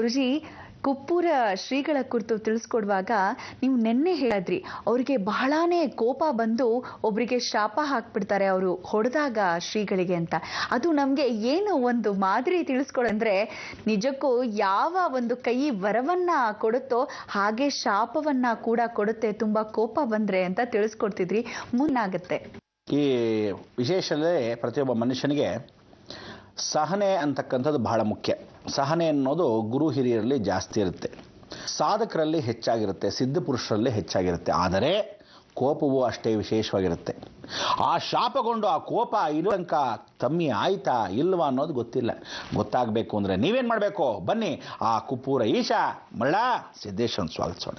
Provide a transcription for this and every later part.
ಗುರುಜಿ, ಕುಪ್ಪೂರ ಶ್ರೀಗಳ ಕುರಿತು ತಿಳಿಸ್ಕೊಡುವಾಗ ನೀವು ನೆನ್ನೆ ಹೇಳಿದ್ರಿ ಅವರಿಗೆ ಬಹಳಾನೇ ಕೋಪ ಬಂದು ಒಬ್ಬರಿಗೆ ಶಾಪ ಹಾಕ್ಬಿಡ್ತಾರೆ ಅವರು ಹೊಡೆದಾಗ ಶ್ರೀಗಳಿಗೆ ಅಂತ. ಅದು ನಮಗೆ ಏನು ಒಂದು ಮಾದರಿ ತಿಳಿಸ್ಕೊಡಂದ್ರೆ ನಿಜಕ್ಕೂ ಯಾವ ಒಂದು ಕೈ ವರವನ್ನ ಕೊಡುತ್ತೋ ಹಾಗೆ ಶಾಪವನ್ನ ಕೂಡ ಕೊಡುತ್ತೆ ತುಂಬಾ ಕೋಪ ಬಂದ್ರೆ ಅಂತ ತಿಳಿಸ್ಕೊಡ್ತಿದ್ರಿ. ಮುನ್ನಾಗುತ್ತೆ ಈ ವಿಶೇಷವೇ ಪ್ರತಿಯೊಬ್ಬ ಮನುಷ್ಯನಿಗೆ ಸಹನೆ ಅಂತಕ್ಕಂಥದ್ದು ಬಹಳ ಮುಖ್ಯ. ಸಹನೆ ಅನ್ನೋದು ಗುರು ಹಿರಿಯರಲ್ಲಿ ಜಾಸ್ತಿ ಇರುತ್ತೆ, ಸಾಧಕರಲ್ಲಿ ಹೆಚ್ಚಾಗಿರುತ್ತೆ, ಸಿದ್ಧ ಪುರುಷರಲ್ಲಿ ಹೆಚ್ಚಾಗಿರುತ್ತೆ. ಆದರೆ ಕೋಪವು ಅಷ್ಟೇ ವಿಶೇಷವಾಗಿರುತ್ತೆ. ಆ ಶಾಪಗೊಂಡು ಆ ಕೋಪ ಇರುವಂಕ ಕಮ್ಮಿ ಆಯ್ತಾ ಇಲ್ವಾ ಅನ್ನೋದು ಗೊತ್ತಿಲ್ಲ. ಗೊತ್ತಾಗಬೇಕು ಅಂದರೆ ನೀವೇನು ಮಾಡಬೇಕು? ಬನ್ನಿ ಆ ಕುಪ್ಪೂರ ಈಶ ಮಳ್ಳ ಸಿದ್ದೇಶ್ವರನ ಸ್ವಾಗತಿಸೋಣ.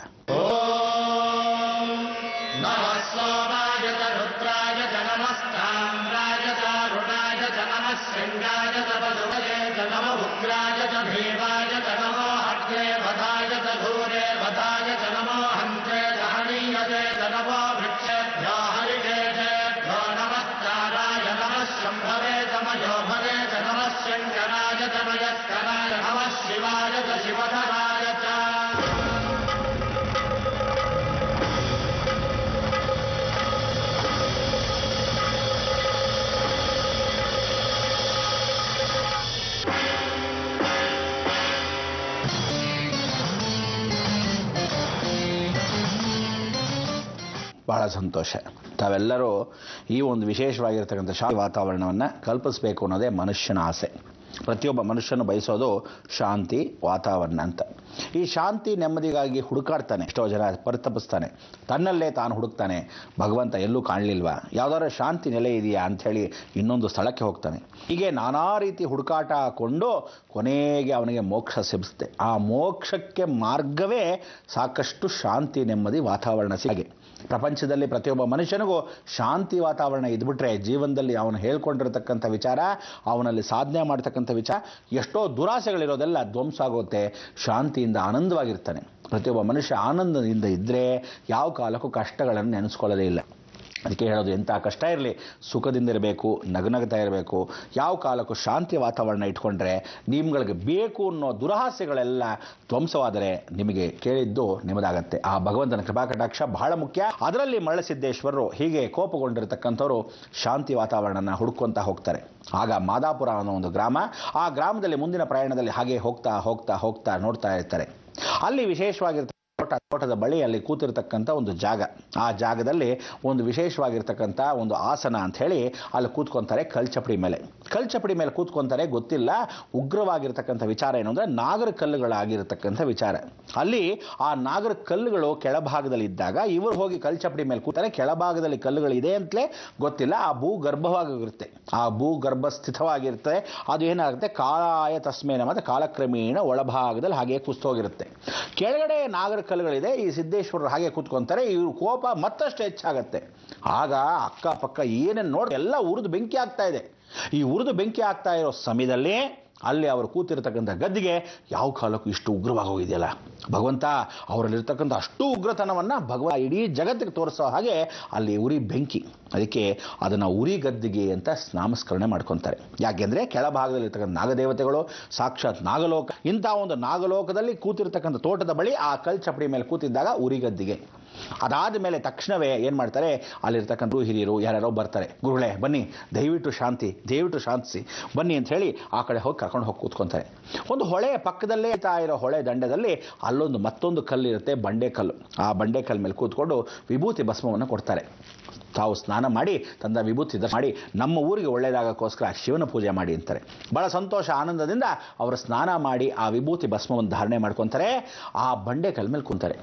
ಬಹಳ ಸಂತೋಷ. ತಾವೆಲ್ಲರೂ ಈ ಒಂದು ವಿಶೇಷವಾಗಿರ್ತಕ್ಕಂಥ ಶಾಂತಿ ವಾತಾವರಣವನ್ನು ಕಲ್ಪಿಸಬೇಕು ಅನ್ನೋದೇ ಮನುಷ್ಯನ ಆಸೆ. ಪ್ರತಿಯೊಬ್ಬ ಮನುಷ್ಯನು ಬಯಸೋದು ಶಾಂತಿ ವಾತಾವರಣ ಅಂತ. ಈ ಶಾಂತಿ ನೆಮ್ಮದಿಗಾಗಿ ಹುಡುಕಾಡ್ತಾನೆ, ಎಷ್ಟೋ ಜನ ಪರಿತಪಿಸ್ತಾನೆ, ತನ್ನಲ್ಲೇ ತಾನು ಹುಡುಕ್ತಾನೆ. ಭಗವಂತ ಎಲ್ಲೂ ಕಾಣಲಿಲ್ವಾ, ಯಾವುದಾದ್ರೂ ಶಾಂತಿ ನೆಲೆ ಇದೆಯಾ ಅಂಥೇಳಿ ಇನ್ನೊಂದು ಸ್ಥಳಕ್ಕೆ ಹೋಗ್ತಾನೆ. ಹೀಗೆ ನಾನಾ ರೀತಿ ಹುಡುಕಾಟ ಹಾಕ್ಕೊಂಡು ಕೊನೆಗೆ ಅವನಿಗೆ ಮೋಕ್ಷ ಸಿಗುತ್ತೆ. ಆ ಮೋಕ್ಷಕ್ಕೆ ಮಾರ್ಗವೇ ಸಾಕಷ್ಟು ಶಾಂತಿ ನೆಮ್ಮದಿ ವಾತಾವರಣ ಸಿಗೆ. ಪ್ರಪಂಚದಲ್ಲಿ ಪ್ರತಿಯೊಬ್ಬ ಮನುಷ್ಯನಿಗೂ ಶಾಂತಿ ವಾತಾವರಣ ಇದ್ಬಿಟ್ರೆ ಜೀವನದಲ್ಲಿ ಅವನು ಹೇಳ್ಕೊಂಡಿರತಕ್ಕಂಥ ವಿಚಾರ, ಅವನಲ್ಲಿ ಸಾಧನೆ ಮಾಡ್ತಕ್ಕಂಥ ವಿಚಾರ, ಎಷ್ಟೋ ದುರಾಸೆಗಳಿರೋದೆಲ್ಲ ಧ್ವಂಸ ಆಗುತ್ತೆ. ಶಾಂತಿಯಿಂದ ಆನಂದವಾಗಿರ್ತಾನೆ. ಪ್ರತಿಯೊಬ್ಬ ಮನುಷ್ಯ ಆನಂದದಿಂದ ಇದ್ದರೆ ಯಾವ ಕಾಲಕ್ಕೂ ಕಷ್ಟಗಳನ್ನು ನೆನೆಸ್ಕೊಳ್ಳೋದೇ ಇಲ್ಲ. ಅದಕ್ಕೆ ಹೇಳೋದು, ಎಂಥ ಕಷ್ಟ ಇರಲಿ ಸುಖದಿಂದ ಇರಬೇಕು, ನಗನಗ್ತಾ ಇರಬೇಕು. ಯಾವ ಕಾಲಕ್ಕೂ ಶಾಂತಿ ವಾತಾವರಣ ಇಟ್ಕೊಂಡ್ರೆ ನಿಮ್ಗಳಿಗೆ ಬೇಕು ಅನ್ನೋ ದುರಾಸೆಗಳೆಲ್ಲ ಧ್ವಂಸವಾದರೆ ನಿಮಗೆ ಕೇಳಿದ್ದು ನಿಮ್ಮದಾಗತ್ತೆ. ಆ ಭಗವಂತನ ಕೃಪಾಕಟಾಕ್ಷ ಬಹಳ ಮುಖ್ಯ. ಅದರಲ್ಲಿ ಮರಳಸಿದ್ದೇಶ್ವರರು ಹೀಗೆ ಕೋಪಗೊಂಡಿರತಕ್ಕಂಥವ್ರು ಶಾಂತಿ ವಾತಾವರಣನ ಹುಡ್ಕೊತಾ ಹೋಗ್ತಾರೆ. ಆಗ ಮಾದಾಪುರ ಅನ್ನೋ ಒಂದು ಗ್ರಾಮ, ಆ ಗ್ರಾಮದಲ್ಲಿ ಮುಂದಿನ ಪ್ರಯಾಣದಲ್ಲಿ ಹಾಗೆ ಹೋಗ್ತಾ ಹೋಗ್ತಾ ಹೋಗ್ತಾ ನೋಡ್ತಾ ಇರ್ತಾರೆ. ಅಲ್ಲಿ ವಿಶೇಷವಾಗಿರ್ತ ತೋಟದ ಬಳಿ ಅಲ್ಲಿ ಕೂತಿರ್ತಕ್ಕಂಥ ಒಂದು ಜಾಗ, ಆ ಜಾಗದಲ್ಲಿ ಒಂದು ವಿಶೇಷವಾಗಿರ್ತಕ್ಕಂಥ ಒಂದು ಆಸನ ಅಂತ ಹೇಳಿ ಅಲ್ಲಿ ಕೂತ್ಕೊಂತಾರೆ. ಕಲ್ಚಪಡಿ ಮೇಲೆ ಕೂತ್ಕೊಂತಾರೆ. ಗೊತ್ತಿಲ್ಲ ಉಗ್ರವಾಗಿರ್ತಕ್ಕಂಥ ವಿಚಾರ ಏನು ಅಂದರೆ ನಾಗರ ಕಲ್ಲುಗಳಾಗಿರ್ತಕ್ಕಂಥ ವಿಚಾರ. ಅಲ್ಲಿ ಆ ನಾಗರ ಕಲ್ಲುಗಳು ಕೆಳಭಾಗದಲ್ಲಿ ಇದ್ದಾಗ ಇವರು ಹೋಗಿ ಕಲ್ಚಪಡಿ ಮೇಲೆ ಕೂತಾರೆ. ಕೆಳಭಾಗದಲ್ಲಿ ಕಲ್ಲುಗಳಿದೆ ಅಂತಲೇ ಗೊತ್ತಿಲ್ಲ. ಆ ಭೂಗರ್ಭವಾಗಿರುತ್ತೆ, ಆ ಭೂಗರ್ಭ ಸ್ಥಿತವಾಗಿರುತ್ತೆ. ಅದು ಏನಾಗುತ್ತೆ, ಕಾಲಾಯ ತಸ್ಮೇನ ಮತ್ತು ಕಾಲಕ್ರಮೇಣ ಒಳಭಾಗದಲ್ಲಿ ಹಾಗೆ ಕುಸ್ತೋಗಿರುತ್ತೆ. ಕೆಳಗಡೆ ನಾಗರ ಕಲ್ಲುಗಳಿದೆ. ಈ ಸಿದ್ದೇಶ್ವರರು ಹಾಗೆ ಕೂತ್ಕೊಂತಾರೆ. ಇವ್ರ ಕೋಪ ಮತ್ತಷ್ಟು ಹೆಚ್ಚಾಗತ್ತೆ. ಆಗ ಅಕ್ಕಪಕ್ಕ ಏನೇನು ನೋಡಿ ಎಲ್ಲ ಉರಿದು ಬೆಂಕಿ ಆಗ್ತಾ ಇದೆ. ಈ ಉರಿದು ಬೆಂಕಿ ಆಗ್ತಾ ಇರೋ ಸಮಯದಲ್ಲಿ ಅಲ್ಲಿ ಅವರು ಕೂತಿರ್ತಕ್ಕಂಥ ಗದ್ದಿಗೆ ಯಾವ ಕಾಲಕ್ಕೂ ಇಷ್ಟು ಉಗ್ರವಾಗಿ ಹೋಗಿದೆಯಲ್ಲ, ಭಗವಂತ ಅವರಲ್ಲಿರ್ತಕ್ಕಂಥ ಅಷ್ಟು ಉಗ್ರತನವನ್ನು ಭಗವಂತ ಇಡೀ ಜಗತ್ತಿಗೆ ತೋರಿಸೋ ಹಾಗೆ ಅಲ್ಲಿ ಉರಿ ಬೆಂಕಿ. ಅದಕ್ಕೆ ಅದನ್ನು ಉರಿ ಗದ್ದಿಗೆ ಅಂತ ನಾಮಸ್ಕರಣೆ ಮಾಡ್ಕೊತಾರೆ. ಯಾಕೆಂದರೆ ಕೆಳಭಾಗದಲ್ಲಿರ್ತಕ್ಕಂಥ ನಾಗದೇವತೆಗಳು ಸಾಕ್ಷಾತ್ ನಾಗಲೋಕ. ಇಂಥ ಒಂದು ನಾಗಲೋಕದಲ್ಲಿ ಕೂತಿರ್ತಕ್ಕಂಥ ತೋಟದ ಬಳಿ ಆ ಕಲ್ಚಪಡಿ ಮೇಲೆ ಕೂತಿದ್ದಾಗ ಉರಿ ಗದ್ದಿಗೆ. ಅದಾದ ಮೇಲೆ ತಕ್ಷಣವೇ ಏನು ಮಾಡ್ತಾರೆ, ಅಲ್ಲಿರ್ತಕ್ಕಂಥ ಹಿರಿಯರು ಯಾರ್ಯಾರೋ ಬರ್ತಾರೆ. ಗುರುಗಳೇ ಬನ್ನಿ, ದಯವಿಟ್ಟು ಶಾಂತಿಸಿ ಬನ್ನಿ ಅಂತ ಹೇಳಿ ಆ ಕಡೆ ಹೋಗಿ ಕರ್ಕೊಂಡು ಹೋಗಿ ಕೂತ್ಕೊತಾರೆ. ಒಂದು ಹೊಳೆಯ ಪಕ್ಕದಲ್ಲೇ ಇರೋ ಹೊಳೆ ದಂಡದಲ್ಲಿ ಅಲ್ಲೊಂದು ಮತ್ತೊಂದು ಕಲ್ಲಿರುತ್ತೆ, ಬಂಡೆಕಲ್ಲು. ಆ ಬಂಡೆಕಲ್ಲು ಮೇಲೆ ಕೂತ್ಕೊಂಡು ವಿಭೂತಿ ಭಸ್ಮವನ್ನು ಕೊಡ್ತಾರೆ. ತಾವು ಸ್ನಾನ ಮಾಡಿ ತಂದ ವಿಭೂತಿ ಮಾಡಿ ನಮ್ಮ ಊರಿಗೆ ಒಳ್ಳೆಯದಾಗೋಕ್ಕೋಸ್ಕರ ಶಿವನ ಪೂಜೆ ಮಾಡಿ ಅಂತಾರೆ. ಭಾಳ ಸಂತೋಷ ಆನಂದದಿಂದ ಅವರು ಸ್ನಾನ ಮಾಡಿ ಆ ವಿಭೂತಿ ಭಸ್ಮವನ್ನು ಧಾರಣೆ ಮಾಡ್ಕೊತಾರೆ. ಆ ಬಂಡೆಕಲ್ಲು ಮೇಲೆ ಕೂತಾರೆ.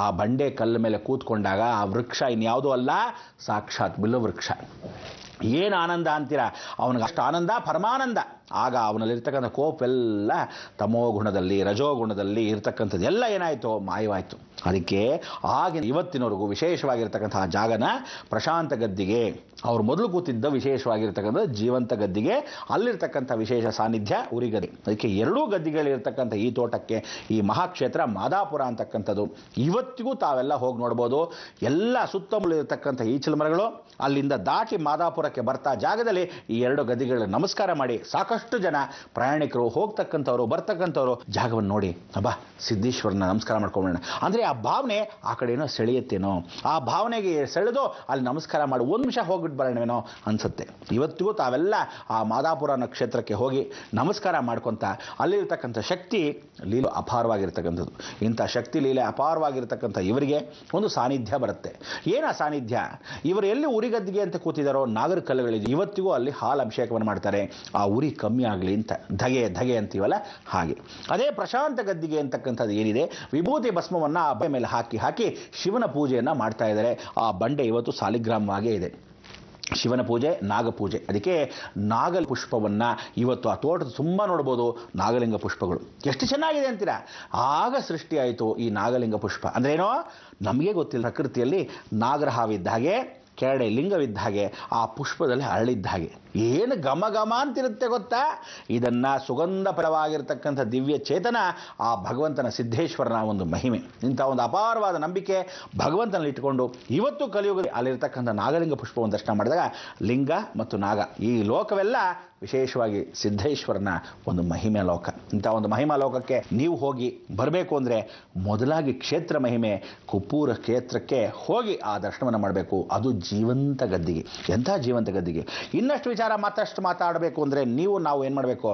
ಆ ಬಂಡೆಕಲ್ಲು ಮೇಲೆ ಕೂತ್ಕೊಂಡಾಗ ಆ ವೃಕ್ಷ ಇನ್ಯಾವುದೂ ಅಲ್ಲ, ಸಾಕ್ಷಾತ್ ಬಿಲ್ವ ವೃಕ್ಷ. ಏನು ಆನಂದ ಅಂತೀರಾ, ಅವನಿಗೆ ಅಷ್ಟು ಆನಂದ, ಪರಮಾನಂದ. ಆಗ ಅವನಲ್ಲಿರ್ತಕ್ಕಂಥ ಕೋಪೆಲ್ಲ ತಮೋ ಗುಣದಲ್ಲಿ ರಜೋಗುಣದಲ್ಲಿ ಇರ್ತಕ್ಕಂಥದ್ದು ಎಲ್ಲ ಏನಾಯಿತು, ಮಾಯವಾಯಿತು. ಅದಕ್ಕೆ ಆಗಿನ ಇವತ್ತಿನವರೆಗೂ ವಿಶೇಷವಾಗಿರ್ತಕ್ಕಂಥ ಜಾಗನ ಪ್ರಶಾಂತ ಗದ್ದಿಗೆ, ಅವ್ರು ಮೊದಲು ಕೂತಿದ್ದ ವಿಶೇಷವಾಗಿರ್ತಕ್ಕಂಥ ಜೀವಂತ ಗದ್ದಿಗೆ, ಅಲ್ಲಿರ್ತಕ್ಕಂಥ ವಿಶೇಷ ಸಾನ್ನಿಧ್ಯ ಉರಿಗದ್ದೆ. ಅದಕ್ಕೆ ಎರಡೂ ಗದ್ದಿಗಳಿರ್ತಕ್ಕಂಥ ಈ ತೋಟಕ್ಕೆ ಈ ಮಹಾಕ್ಷೇತ್ರ ಮಾದಾಪುರ ಅಂತಕ್ಕಂಥದ್ದು ಇವತ್ತಿಗೂ ತಾವೆಲ್ಲ ಹೋಗಿ ನೋಡ್ಬೋದು. ಎಲ್ಲ ಸುತ್ತಮುತ್ತಲು ಇರತಕ್ಕಂಥ ಈಚಲು ಮರಗಳು, ಅಲ್ಲಿಂದ ದಾಟಿ ಮಾದಾಪುರಕ್ಕೆ ಬರ್ತಾ ಜಾಗದಲ್ಲಿ ಈ ಎರಡು ಗದ್ದಿಗಳ ನಮಸ್ಕಾರ ಮಾಡಿ ಸಾಕಷ್ಟು ಸಾಕಷ್ಟು ಜನ ಪ್ರಯಾಣಿಕರು ಹೋಗ್ತಕ್ಕಂಥವ್ರು ಬರ್ತಕ್ಕಂಥವ್ರು ಜಾಗವನ್ನು ನೋಡಿ ಅಬ್ಬಾ ಸಿದ್ದೇಶ್ವರನ ನಮಸ್ಕಾರ ಮಾಡ್ಕೊಂಡ್ಬಿಡೋಣ ಅಂದರೆ ಆ ಭಾವನೆ ಆ ಕಡೆ ಏನೋ ಸೆಳೆಯುತ್ತೇನೋ, ಆ ಭಾವನೆಗೆ ಸೆಳೆದು ಅಲ್ಲಿ ನಮಸ್ಕಾರ ಮಾಡಿ ಒಂದು ನಿಮಿಷ ಹೋಗ್ಬಿಟ್ಟು ಬರೋಣವೇನೋ ಅನ್ಸುತ್ತೆ. ಇವತ್ತಿಗೂ ತಾವೆಲ್ಲ ಆ ಮಾದಾಪುರ ನಕ್ಷತ್ರಕ್ಕೆ ಹೋಗಿ ನಮಸ್ಕಾರ ಮಾಡ್ಕೊತ ಅಲ್ಲಿರ್ತಕ್ಕಂಥ ಶಕ್ತಿ ಲೀಲೆ ಅಪಾರವಾಗಿರ್ತಕ್ಕಂಥದ್ದು. ಇಂಥ ಶಕ್ತಿ ಲೀಲೆ ಅಪಾರವಾಗಿರ್ತಕ್ಕಂಥ ಇವರಿಗೆ ಒಂದು ಸಾನ್ನಿಧ್ಯ ಬರುತ್ತೆ. ಏನ ಸಾನ್ನಿಧ್ಯ? ಇವರು ಎಲ್ಲಿ ಉರಿಗದ್ದಿಗೆ ಅಂತ ಕೂತಿದ್ದಾರೋ ನಾಗರ ಕಲ್ಲುಗಳಿದೆ, ಇವತ್ತಿಗೂ ಅಲ್ಲಿ ಹಾಲು ಅಭಿಷೇಕವನ್ನು ಮಾಡ್ತಾರೆ, ಆ ಉರಿ ಕಮ್ಮಿ ಆಗಲಿ ಅಂತ. ಧಗೆ ಅಂತೀವಲ್ಲ ಹಾಗೆ. ಅದೇ ಪ್ರಶಾಂತ ಗದ್ದಿಗೆ ಅಂತಕ್ಕಂಥದ್ದು ಏನಿದೆ, ವಿಭೂತಿ ಭಸ್ಮವನ್ನು ಆ ಬಂಡೆ ಮೇಲೆ ಹಾಕಿ ಶಿವನ ಪೂಜೆಯನ್ನು ಮಾಡ್ತಾ ಇದ್ದಾರೆ. ಆ ಬಂಡೆ ಇವತ್ತು ಸಾಲಿಗ್ರಾಮವಾಗೇ ಇದೆ. ಶಿವನ ಪೂಜೆ, ನಾಗಪೂಜೆ, ಅದಕ್ಕೆ ನಾಗಲ ಪುಷ್ಪವನ್ನು ಇವತ್ತು ಆ ತೋಟದ ತುಂಬ ನೋಡ್ಬೋದು. ನಾಗಲಿಂಗ ಪುಷ್ಪಗಳು ಎಷ್ಟು ಚೆನ್ನಾಗಿದೆ ಅಂತೀರಾ. ಆಗ ಸೃಷ್ಟಿಯಾಯಿತು ಈ ನಾಗಲಿಂಗ ಪುಷ್ಪ. ಅಂದ್ರೇನೋ ನಮಗೆ ಗೊತ್ತಿಲ್ಲ. ಪ್ರಕೃತಿಯಲ್ಲಿ ನಾಗರ ಹಾವಿದ್ದ ಹಾಗೆ, ಕೆರಡೆ ಲಿಂಗವಿದ್ದ ಹಾಗೆ, ಆ ಪುಷ್ಪದಲ್ಲಿ ಅರಳಿದ್ದ ಹಾಗೆ ಏನು ಘಮ ಘಮ ಅಂತಿರುತ್ತೆ ಗೊತ್ತಾ. ಇದನ್ನು ಸುಗಂಧಪರವಾಗಿರ್ತಕ್ಕಂಥ ದಿವ್ಯ ಚೇತನ ಆ ಭಗವಂತನ ಸಿದ್ದೇಶ್ವರನ ಒಂದು ಮಹಿಮೆ. ಇಂಥ ಒಂದು ಅಪಾರವಾದ ನಂಬಿಕೆ ಭಗವಂತನಲ್ಲಿ ಇಟ್ಟುಕೊಂಡು ಇವತ್ತು ಕಲಿಯುಗದಲ್ಲಿ ಅಲ್ಲಿರ್ತಕ್ಕಂಥ ನಾಗಲಿಂಗ ಪುಷ್ಪವನ್ನು ದರ್ಶನ ಮಾಡಿದಾಗ ಲಿಂಗ ಮತ್ತು ನಾಗ ಈ ಲೋಕವೆಲ್ಲ ವಿಶೇಷವಾಗಿ ಸಿದ್ದೇಶ್ವರನ ಒಂದು ಮಹಿಮೆ ಲೋಕ. ಇಂಥ ಒಂದು ಮಹಿಮಾ ಲೋಕಕ್ಕೆ ನೀವು ಹೋಗಿ ಬರಬೇಕು ಅಂದರೆ ಮೊದಲಾಗಿ ಕ್ಷೇತ್ರ ಮಹಿಮೆ ಕುಪ್ಪೂರ ಕ್ಷೇತ್ರಕ್ಕೆ ಹೋಗಿ ಆ ದರ್ಶನವನ್ನು ಮಾಡಬೇಕು. ಅದು ಜೀವಂತ ಗದ್ದಿಗೆ. ಎಂಥ ಜೀವಂತ ಗದ್ದಿಗೆ. ಇನ್ನಷ್ಟು ವಿಚಾರ ಮತ್ತಷ್ಟು ಮಾತಾಡಬೇಕು ಅಂದರೆ ನಾವು ಏನು ಮಾಡಬೇಕು?